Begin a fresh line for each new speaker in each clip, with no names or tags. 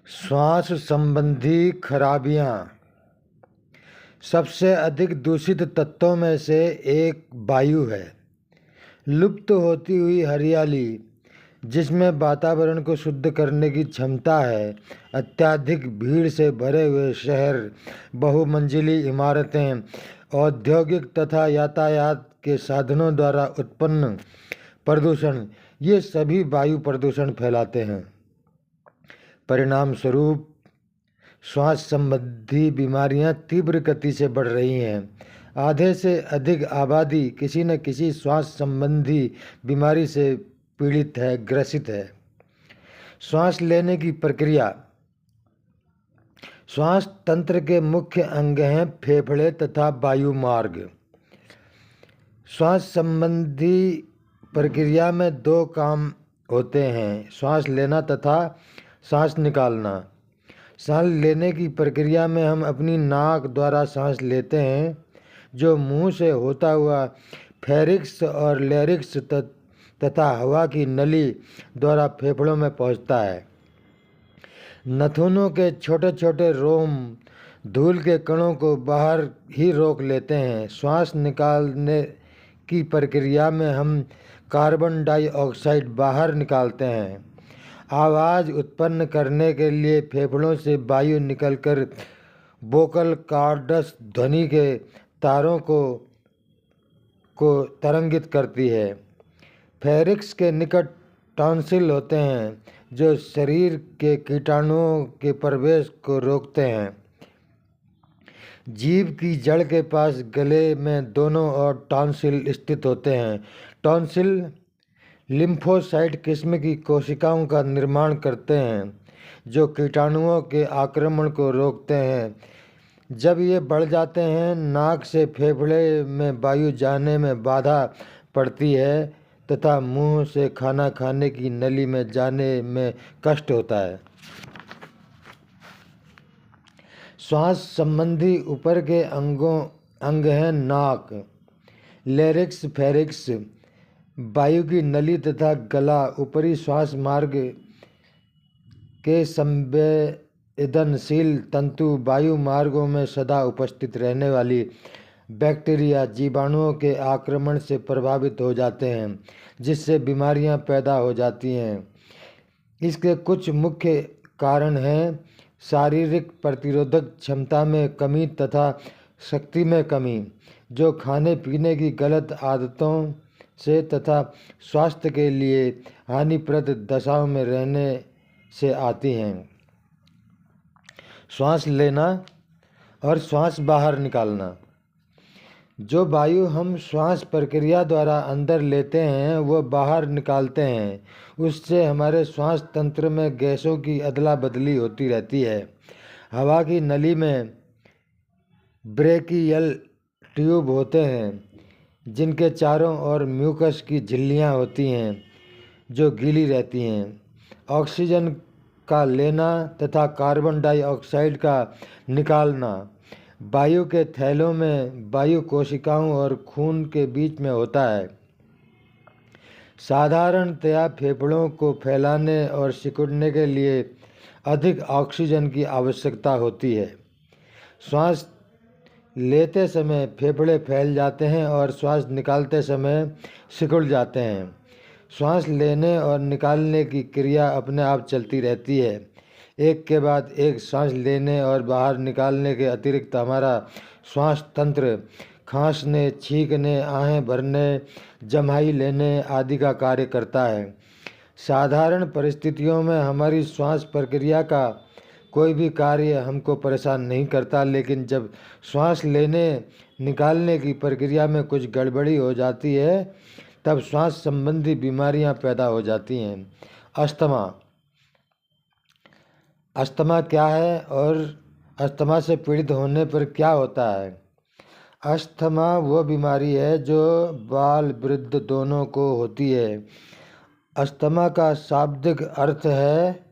श्वास संबंधी खराबियां। सबसे अधिक दूषित तत्वों में से एक वायु है। लुप्त होती हुई हरियाली, जिसमें वातावरण को शुद्ध करने की क्षमता है, अत्यधिक भीड़ से भरे हुए शहर, बहुमंजिली इमारतें, औद्योगिक तथा यातायात के साधनों द्वारा उत्पन्न प्रदूषण, ये सभी वायु प्रदूषण फैलाते हैं। परिणाम स्वरूप श्वास संबंधी बीमारियां तीव्र गति से बढ़ रही हैं। आधे से अधिक आबादी किसी न किसी श्वास संबंधी बीमारी से पीड़ित है, ग्रसित है। श्वास लेने की प्रक्रिया। श्वास तंत्र के मुख्य अंग हैं फेफड़े तथा वायु मार्ग। श्वास संबंधी प्रक्रिया में दो काम होते हैं, श्वास लेना तथा सांस निकालना। सांस लेने की प्रक्रिया में हम अपनी नाक द्वारा सांस लेते हैं, जो मुंह से होता हुआ फेरिक्स और लैरिक्स तथा हवा की नली द्वारा फेफड़ों में पहुंचता है। नथुनों के छोटे छोटे रोम धूल के कणों को बाहर ही रोक लेते हैं। श्वास निकालने की प्रक्रिया में हम कार्बन डाइऑक्साइड बाहर निकालते हैं। आवाज़ उत्पन्न करने के लिए फेफड़ों से वायु निकलकर वोकल कॉर्ड्स ध्वनि के तारों को तरंगित करती है। फेरिक्स के निकट टॉन्सिल होते हैं, जो शरीर के कीटाणुओं के प्रवेश को रोकते हैं। जीभ की जड़ के पास गले में दोनों ओर टॉन्सिल स्थित होते हैं। टॉन्सिल लिम्फोसाइट किस्म की कोशिकाओं का निर्माण करते हैं, जो कीटाणुओं के आक्रमण को रोकते हैं। जब ये बढ़ जाते हैं, नाक से फेफड़े में वायु जाने में बाधा पड़ती है तथा मुंह से खाना खाने की नली में जाने में कष्ट होता है। श्वास संबंधी ऊपर के अंग हैं नाक, लैरिक्स, फेरिक्स, वायु की नली तथा गला। ऊपरी श्वास मार्ग के संवेदनशील तंतु वायु मार्गों में सदा उपस्थित रहने वाली बैक्टीरिया, जीवाणुओं के आक्रमण से प्रभावित हो जाते हैं, जिससे बीमारियां पैदा हो जाती हैं। इसके कुछ मुख्य कारण हैं शारीरिक प्रतिरोधक क्षमता में कमी तथा शक्ति में कमी, जो खाने पीने की गलत आदतों से तथा स्वास्थ्य के लिए हानिप्रद दशाओं में रहने से आती हैं। श्वास लेना और श्वास बाहर निकालना। जो वायु हम श्वास प्रक्रिया द्वारा अंदर लेते हैं, वो बाहर निकालते हैं। उससे हमारे श्वास तंत्र में गैसों की अदला बदली होती रहती है। हवा की नली में ब्रेकियल ट्यूब होते हैं, जिनके चारों ओर म्यूकस की झिल्लियाँ होती हैं, जो गीली रहती हैं। ऑक्सीजन का लेना तथा कार्बन डाइऑक्साइड का निकालना वायु के थैलों में वायु कोशिकाओं और खून के बीच में होता है। साधारणतया फेफड़ों को फैलाने और सिकुड़ने के लिए अधिक ऑक्सीजन की आवश्यकता होती है। श्वास लेते समय फेफड़े फैल जाते हैं और श्वास निकालते समय सिकुड़ जाते हैं। श्वास लेने और निकालने की क्रिया अपने आप चलती रहती है। एक के बाद एक सांस लेने और बाहर निकालने के अतिरिक्त हमारा श्वास तंत्र खांसने, छींकने, आहें भरने, जम्हाई लेने आदि का कार्य करता है। साधारण परिस्थितियों में हमारी श्वास प्रक्रिया का कोई भी कार्य हमको परेशान नहीं करता, लेकिन जब श्वास लेने निकालने की प्रक्रिया में कुछ गड़बड़ी हो जाती है, तब श्वास संबंधी बीमारियां पैदा हो जाती हैं। अस्थमा। अस्थमा क्या है और अस्थमा से पीड़ित होने पर क्या होता है? अस्थमा वो बीमारी है जो बाल वृद्ध दोनों को होती है। अस्थमा का शाब्दिक अर्थ है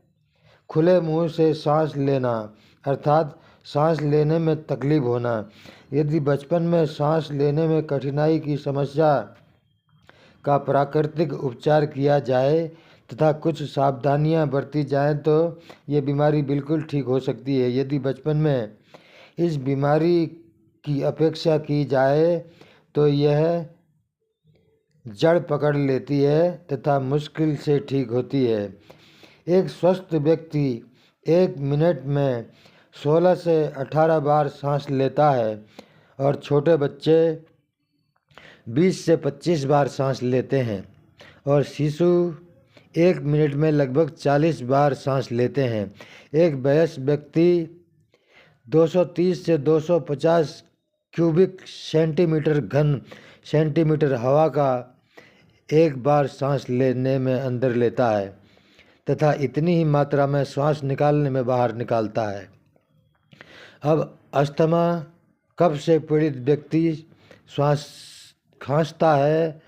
खुले मुंह से सांस लेना, अर्थात सांस लेने में तकलीफ होना। यदि बचपन में सांस लेने में कठिनाई की समस्या का प्राकृतिक उपचार किया जाए तथा कुछ सावधानियां बरती जाएं तो ये बीमारी बिल्कुल ठीक हो सकती है। यदि बचपन में इस बीमारी की अपेक्षा की जाए तो यह जड़ पकड़ लेती है तथा मुश्किल से ठीक होती है। एक स्वस्थ व्यक्ति 1 मिनट में 16 से 18 बार सांस लेता है और छोटे बच्चे 20 से 25 बार सांस लेते हैं और शिशु 1 मिनट में लगभग 40 बार सांस लेते हैं। एक वयस्क व्यक्ति 230 से 250 क्यूबिक सेंटीमीटर हवा का एक बार सांस लेने में अंदर लेता है तथा इतनी ही मात्रा में श्वास निकालने में बाहर निकालता है। अब अस्थमा कफ से पीड़ित व्यक्ति श्वास खांसता है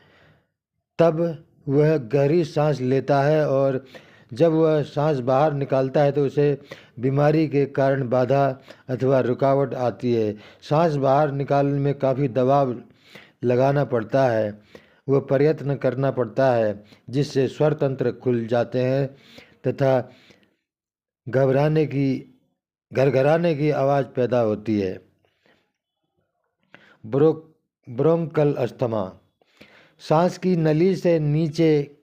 तब वह गहरी सांस लेता है और जब वह सांस बाहर निकालता है तो उसे बीमारी के कारण बाधा अथवा रुकावट आती है। सांस बाहर निकालने में काफ़ी दबाव लगाना पड़ता है, वह प्रयत्न करना पड़ता है जिससे स्वर तंत्र खुल जाते हैं तथा घरघराने की आवाज़ पैदा होती है। ब्रोंकल अस्थमा, सांस की नली से नीचे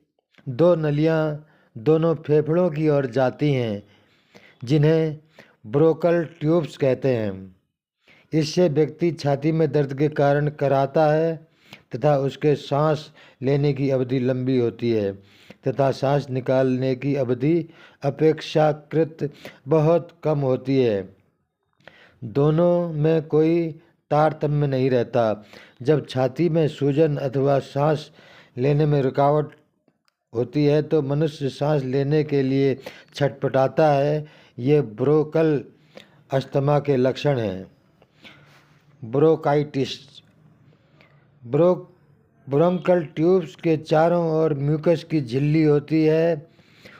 2 नलियाँ दोनों फेफड़ों की ओर जाती हैं जिन्हें ब्रोंकल ट्यूब्स कहते हैं। इससे व्यक्ति छाती में दर्द के कारण कराहता है तथा उसके सांस लेने की अवधि लंबी होती है तथा सांस निकालने की अवधि अपेक्षाकृत बहुत कम होती है। दोनों में कोई तारतम्य नहीं रहता। जब छाती में सूजन अथवा सांस लेने में रुकावट होती है तो मनुष्य सांस लेने के लिए छटपटाता है। ये ब्रोंकल अस्थमा के लक्षण हैं। ब्रोंकाइटिस, ब्रोंकल ट्यूब्स के चारों ओर म्यूकस की झिल्ली होती है।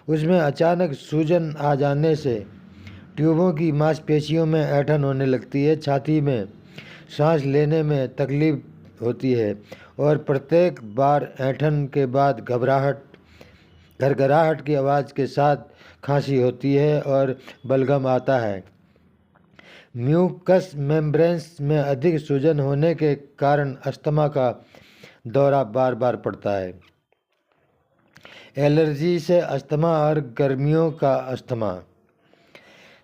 उसमें अचानक सूजन आ जाने से ट्यूबों की मांसपेशियों में ऐंठन होने लगती है। छाती में सांस लेने में तकलीफ होती है और प्रत्येक बार ऐंठन के बाद घरघराहट की आवाज़ के साथ खांसी होती है और बलगम आता है। म्यूकस मेम्ब्रेन्स में अधिक सूजन होने के कारण अस्थमा का दौरा बार बार पड़ता है। एलर्जी से अस्थमा और गर्मियों का अस्थमा,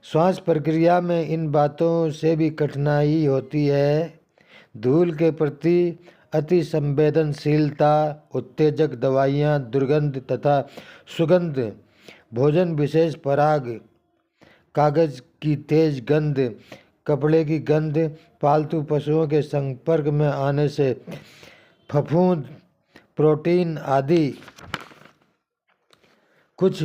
श्वास प्रक्रिया में इन बातों से भी कठिनाई होती है। धूल के प्रति अति संवेदनशीलता, उत्तेजक दवाइयाँ, दुर्गंध तथा सुगंध, भोजन विशेष पराग, कागज़ की तेज गंध, कपड़े की गंध, पालतू पशुओं के संपर्क में आने से फफूंद, प्रोटीन आदि। कुछ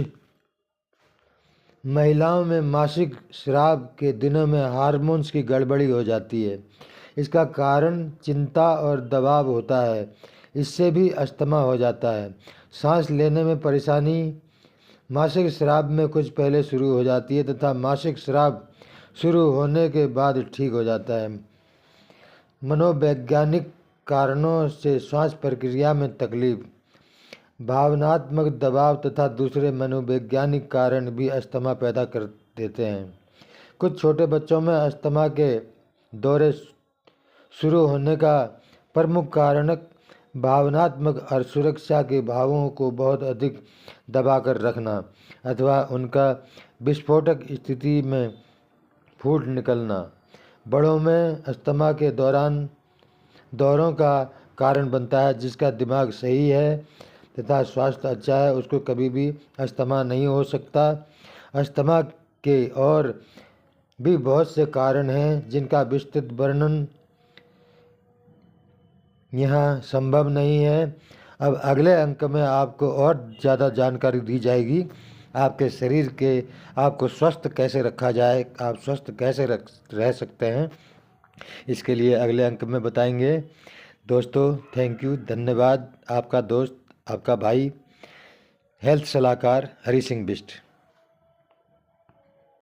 महिलाओं में मासिक स्राव के दिनों में हार्मोन्स की गड़बड़ी हो जाती है। इसका कारण चिंता और दबाव होता है, इससे भी अस्थमा हो जाता है। सांस लेने में परेशानी मासिक स्राव में कुछ पहले शुरू हो जाती है तथा मासिक स्राव शुरू होने के बाद ठीक हो जाता है। मनोवैज्ञानिक कारणों से श्वास प्रक्रिया में तकलीफ, भावनात्मक दबाव तथा दूसरे मनोवैज्ञानिक कारण भी अस्थमा पैदा कर देते हैं। कुछ छोटे बच्चों में अस्थमा के दौरे शुरू होने का प्रमुख कारण भावनात्मक और सुरक्षा के भावों को बहुत अधिक दबाकर रखना अथवा उनका विस्फोटक स्थिति में फूट निकलना बड़ों में अस्थमा के दौरों का कारण बनता है। जिसका दिमाग सही है तथा स्वास्थ्य अच्छा है उसको कभी भी अस्थमा नहीं हो सकता। अस्थमा के और भी बहुत से कारण हैं जिनका विस्तृत वर्णन यहाँ संभव नहीं है। अब अगले अंक में आपको और ज़्यादा जानकारी दी जाएगी। आपके शरीर के आपको स्वस्थ कैसे रखा जाए, आप स्वस्थ कैसे रह सकते हैं, इसके लिए अगले अंक में बताएंगे। दोस्तों थैंक यू, धन्यवाद। आपका दोस्त, आपका भाई, हेल्थ सलाहकार हरी सिंह बिष्ट।